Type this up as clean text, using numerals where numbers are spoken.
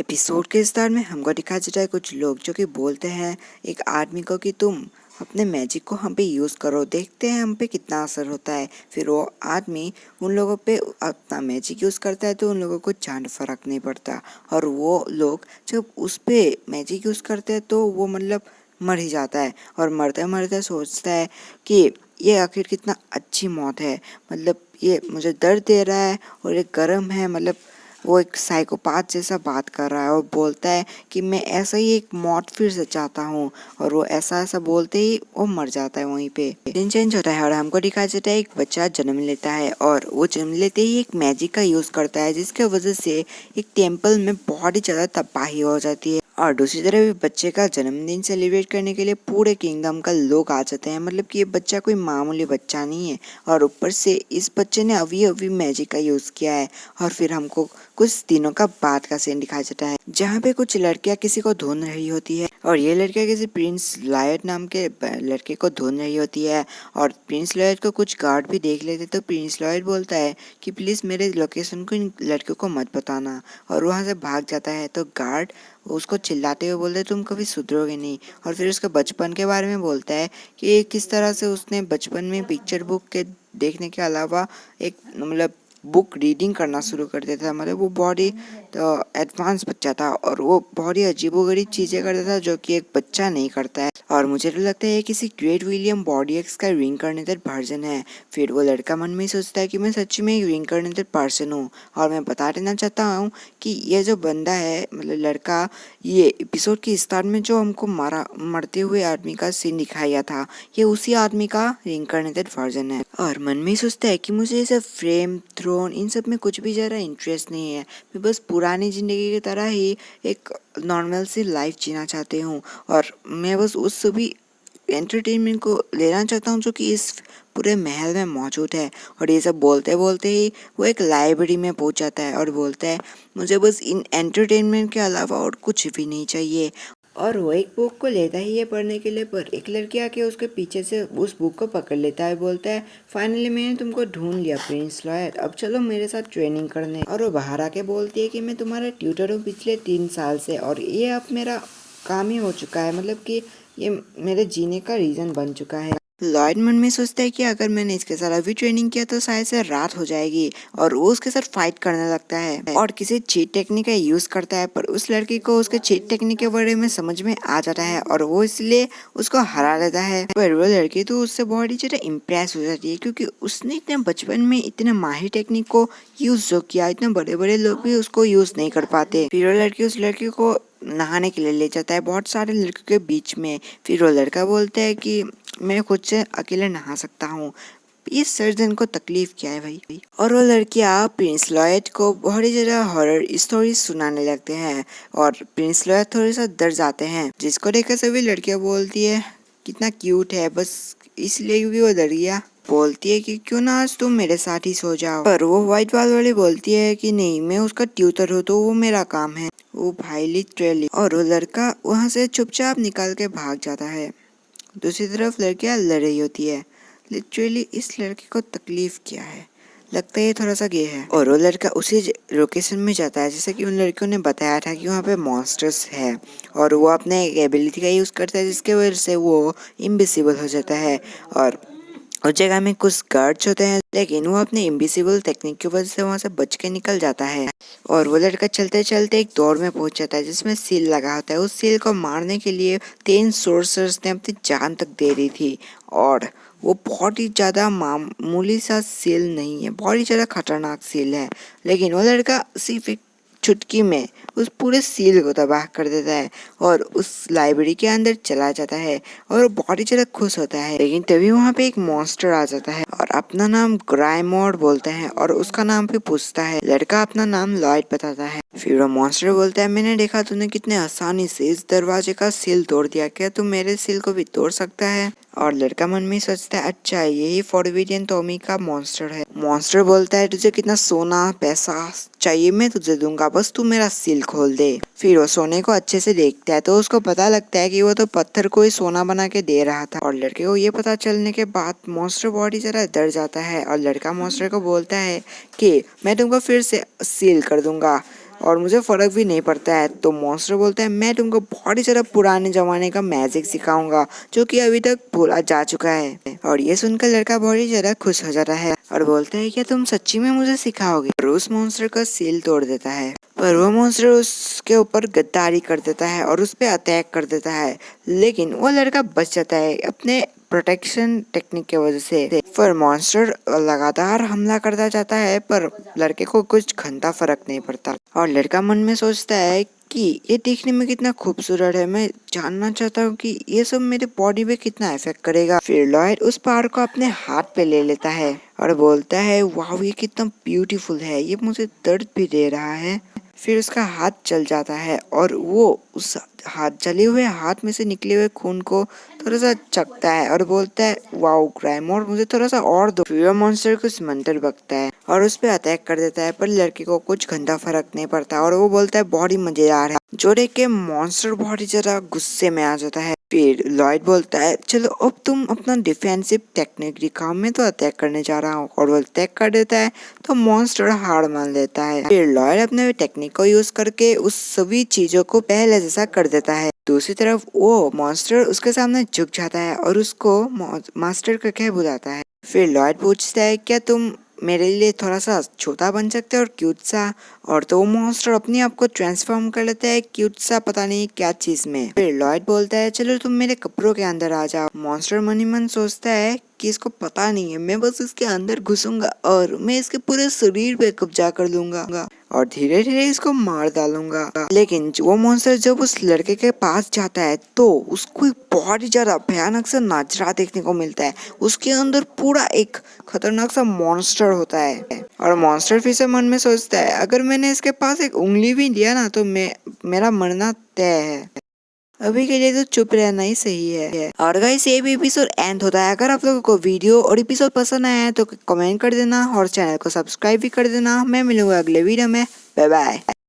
Episode के start में हमको दिखाया जाता है कुछ लोग जो कि बोलते हैं एक आदमी को कि तुम अपने मैजिक को हम पे यूज़ करो, देखते हैं हम पे कितना असर होता है। फिर वो आदमी उन लोगों पे अपना मैजिक यूज़ करता है तो उन लोगों को ज़्यादा फर्क नहीं पड़ता, और वो लोग जब उस पे मैजिक यूज़ करते हैं तो वो मतलब मर ही जाता है, और मरते मरते सोचता है कि ये आखिर कितना अच्छी मौत है, मतलब ये मुझे दर्द दे रहा है और ये गर्म है, मतलब वो एक साइकोपाथ जैसा बात कर रहा है और बोलता है कि मैं ऐसा ही एक मौत फिर से चाहता हूँ। और वो ऐसा ऐसा बोलते ही वो मर जाता है वहीं पे। दिन चेंज होता है और हमको दिखाया जाता है एक बच्चा जन्म लेता है और वो जन्म लेते ही एक मैजिक का यूज़ करता है, जिसके वजह से एक टेम्पल में बहुत ही ज़्यादा तबाही हो जाती है। और दूसरी तरफ भी बच्चे का जन्मदिन सेलिब्रेट करने के लिए पूरे किंगडम का लोग आ जाते हैं, मतलब कि ये बच्चा कोई मामूली बच्चा नहीं है, और ऊपर से इस बच्चे ने अभी अभी मैजिक का यूज़ किया है। और फिर हमको कुछ दिनों का बाद का सीन दिखाया जाता है जहाँ पे कुछ लड़कियां किसी को ढूंढ रही होती है, और ये लड़कियां किसी प्रिंस लॉयड नाम के लड़के को ढूंढ रही होती है। और प्रिंस लॉयड को कुछ गार्ड भी देख लेते तो प्रिंस लॉयड बोलता है कि प्लीज़ मेरे लोकेशन को इन लड़कियों को मत बताना, और वहाँ से भाग जाता है। तो गार्ड उसको चिल्लाते हुए बोलते तुम कभी सुधरोगे नहीं, और फिर उसके बचपन के बारे में बोलता है कि किस तरह से उसने बचपन में पिक्चर बुक के देखने के अलावा एक मतलब बुक रीडिंग करना शुरू कर देता था, मतलब वो बहुत ही एडवांस बच्चा था और वो बहुत ही अजीबोगरीब चीज़ें करता था जो कि एक बच्चा नहीं करता है। और मुझे तो लगता है किसी ग्रेट विलियम बॉडीएक्स का रिइंकार्नेटेड वर्जन है। फिर वो लड़का मन में ही सोचता है कि मैं सच्ची में एक रिइंकार्नेटेड पर्सन हूँ। और मैं बता देना चाहता हूँ कि ये जो बंदा है मतलब लड़का, ये एपिसोड के स्टार्ट में जो हमको मरते हुए आदमी का सीन दिखाया था, ये उसी आदमी का रिइंकार्नेटेड वर्जन है। और मन में ही सोचता है कि मुझे ये सब फ्रेम थ्रोन इन सब में कुछ भी ज़रा इंटरेस्ट नहीं है, मैं बस पुरानी ज़िंदगी की तरह ही एक नॉर्मल सी लाइफ जीना चाहती हूँ, और मैं बस उस सभी एंटरटेनमेंट को लेना चाहता हूँ जो कि इस पूरे महल में मौजूद है। और ये सब बोलते बोलते ही वो एक लाइब्रेरी में पहुँच जाता है और बोलता है मुझे बस इन एंटरटेनमेंट के अलावा और कुछ भी नहीं चाहिए। और वो एक बुक को लेता ही है पढ़ने के लिए, पर एक लड़की आके उसके पीछे से उस बुक को पकड़ लेता है, बोलता है फाइनली मैंने तुमको ढूंढ लिया प्रिंस लॉयड, अब चलो मेरे साथ ट्रेनिंग करने। और वो बाहर आके बोलती है कि मैं तुम्हारा ट्यूटर हूँ पिछले 3 साल से, और ये अब मेरा काम ही हो चुका है, मतलब कि ये मेरे जीने का रीज़न बन चुका है। लॉयड मन में सोचता है कि अगर मैंने इसके साथ अभी ट्रेनिंग किया तो शायद से रात हो जाएगी, और वो उसके साथ फाइट करने लगता है और किसी चीट टेक्निक का यूज़ करता है, पर उस लड़की को उसके चीट टेक्निक के बारे में समझ में आ जाता है और वो इसलिए उसको हरा लेता है। पर वो लड़की तो उससे बहुत ही ज़्यादा इम्प्रेस हो जाती है क्योंकि उसने इतने बचपन में इतने माहिर टेक्निक को यूज़ जो किया, इतने बड़े बड़े लोग भी उसको यूज़ नहीं कर पाते। फिर वो लड़की उस लड़की को नहाने के लिए ले जाता है बहुत सारे लड़कों के बीच में। फिर वो लड़का बोलता है कि मैं खुद से अकेले नहा सकता हूँ, इस सर्जन को तकलीफ क्या है भाई। और वो लड़कियाँ प्रिंस लॉयड को बहुत ही ज़्यादा हॉरर स्टोरी सुनाने लगते हैं, और प्रिंस लॉयड थोड़े सा डर जाते हैं, जिसको देखकर सभी लड़कियाँ बोलती है कितना क्यूट है, बस इसलिए क्योंकि वो लड़कियाँ बोलती है कि क्यों ना आज तुम मेरे साथ ही सो जाओ। पर वो व्हाइट बाल वाली बोलती है कि नहीं, मैं उसका ट्यूटर हूँ तो वो मेरा काम है। वो भाई लिटरली, और वो लड़का वहाँ से चुपचाप निकल के भाग जाता है। दूसरी तरफ लड़कियां लड़ रही होती है, लिटरली इस लड़के को तकलीफ क्या है, लगता है ये थोड़ा सा गे है। और वो लड़का उसी लोकेशन में जाता है जैसे कि उन लड़कियों ने बताया था कि वहाँ पे मॉन्स्टर्स है, और वो अपने एक एबिलिटी का यूज़ करता है जिसके वजह से वो इनविजिबल हो जाता है। और उस जगह में कुछ गार्ड्स होते हैं, लेकिन वो अपने इनविजिबल टेक्निक की वजह से वहाँ से बच के निकल जाता है। और वो लड़का चलते चलते एक दौड़ में पहुंच जाता है जिसमें सील लगा होता है। उस सील को मारने के लिए 3 सोर्सर्स ने अपनी जान तक दे दी थी, और वो बहुत ही ज़्यादा मामूली सा सील नहीं है, बहुत ही ज़्यादा खतरनाक सील है। लेकिन वो लड़का सिर्फ एक चुटकी में उस पूरे सील को तबाह कर देता है और उस लाइब्रेरी के अंदर चला जाता है, और वो बहुत ही ज़्यादा खुश होता है। लेकिन तभी वहाँ पे एक मॉन्स्टर आ जाता है और अपना नाम ग्राइमोर्ड बोलता है, और उसका नाम भी पूछता है। लड़का अपना नाम लॉयड बताता है। फिर वो मॉन्स्टर बोलता है मैंने देखा तूने कितने आसानी से इस दरवाजे का सील तोड़ दिया, क्या तू मेरे सील को भी तोड़ सकता है। और लड़का मन में सोचता है अच्छा यही फॉरबिडन टॉमी का मॉन्स्टर है। मॉन्स्टर बोलता है तुझे कितना सोना पैसा चाहिए मैं तुझे दूंगा, बस तू मेरा सील खोल दे। फिर वो सोने को अच्छे से देखता है तो उसको पता लगता है कि वो तो पत्थर को ही सोना बना के दे रहा था। और लड़के को ये पता चलने के बाद मॉन्स्टर बहुत ही ज़्यादा डर जाता है, और लड़का मॉन्स्टर को बोलता है कि मैं तुमको फिर से सील कर दूंगा, और मुझे फर्क भी नहीं पड़ता है। तो मॉन्स्टर बोलता है मैं तुमको बहुत ही ज़्यादा पुराने जमाने का मैजिक सिखाऊंगा जो कि अभी तक भूला जा चुका है। और ये सुनकर लड़का बहुत ही ज़्यादा खुश हो जाता है और बोलता है क्या तुम सच्ची में मुझे सिखाओगे। और उस मॉन्स्टर का सील तोड़ देता है, पर वो मॉन्स्टर उसके ऊपर गद्दारी कर देता है और उस पर अटैक कर देता है, लेकिन वो लड़का बच जाता है अपने प्रोटेक्शन टेक्निक की वजह से। पर मॉन्स्टर लगातार हमला करता जाता है, पर लड़के को कुछ घंटा फर्क नहीं पड़ता और लड़का मन में सोचता है कि ये देखने में कितना खूबसूरत है, मैं जानना चाहता हूँ कि ये सब मेरे बॉडी पे कितना इफेक्ट करेगा। फिर लॉयड उस पहाड़ को अपने हाथ पे ले लेता है और बोलता है वाह ये कितना ब्यूटीफुल है, ये मुझे दर्द भी दे रहा है। फिर उसका हाथ जल जाता है और वो उस हाथ जले हुए हाथ में से निकले हुए खून को थोड़ा सा चखता है और बोलता है वाओ ग्रैमोर मुझे थोड़ा सा और दो। फिर मॉन्स्टर कुछ मंत्र बकता है और उस पर अटैक कर देता है, पर लड़के को कुछ घंटा फर्क नहीं पड़ता और वो बोलता है बहुत ही मजेदार है, जो देख के मॉन्स्टर बहुत ही ज्यादा गुस्से में आ जाता है। फिर लॉयड बोलता है चलो अब तुम अपना डिफेंसिव टेक्निक दिखाओ, मैं तो अटैक करने जा रहा हूँ। और वो अटैक कर देता है तो मॉन्स्टर हार मान लेता है। फिर लॉयड अपने टेक्निक को यूज करके उस सभी चीजों को पहले जैसा कर देता है। दूसरी तरफ वो मॉन्स्टर उसके सामने झुक जाता है और उसको मास्टर करके बुलाता है। फिर लॉयड पूछता है क्या तुम मेरे लिए थोड़ा सा छोटा बन सकते हो और क्यूट सा। और तो वो मॉन्स्टर अपने आप को ट्रांसफॉर्म कर लेता है क्यूट सा पता नहीं क्या चीज में। फिर लॉयड बोलता है चलो तुम मेरे कपड़ों के अंदर आ जाओ। मॉन्स्टर मन ही मन सोचता है कि इसको पता नहीं है, मैं बस इसके अंदर घुसूंगा और मैं इसके पूरे शरीर पे कब्जा कर लूंगा और धीरे धीरे इसको मार डालूंगा। लेकिन वो मॉन्स्टर जब उस लड़के के पास जाता है तो उसको एक बहुत ही ज्यादा भयानक सा नजरा देखने को मिलता है। उसके अंदर पूरा एक खतरनाक सा मॉन्स्टर होता है और मॉन्स्टर फिर से मन में सोचता है अगर मैंने इसके पास एक उंगली भी दिया ना तो मेरा मरना तय है। अभी के लिए तो चुप रहना ही सही है। और गाइस ये भी एपिसोड एंड होता है। अगर आप लोगों को वीडियो और एपिसोड पसंद आया है तो कमेंट कर देना और चैनल को सब्सक्राइब भी कर देना। मैं मिलूंगा अगले वीडियो में। Bye bye.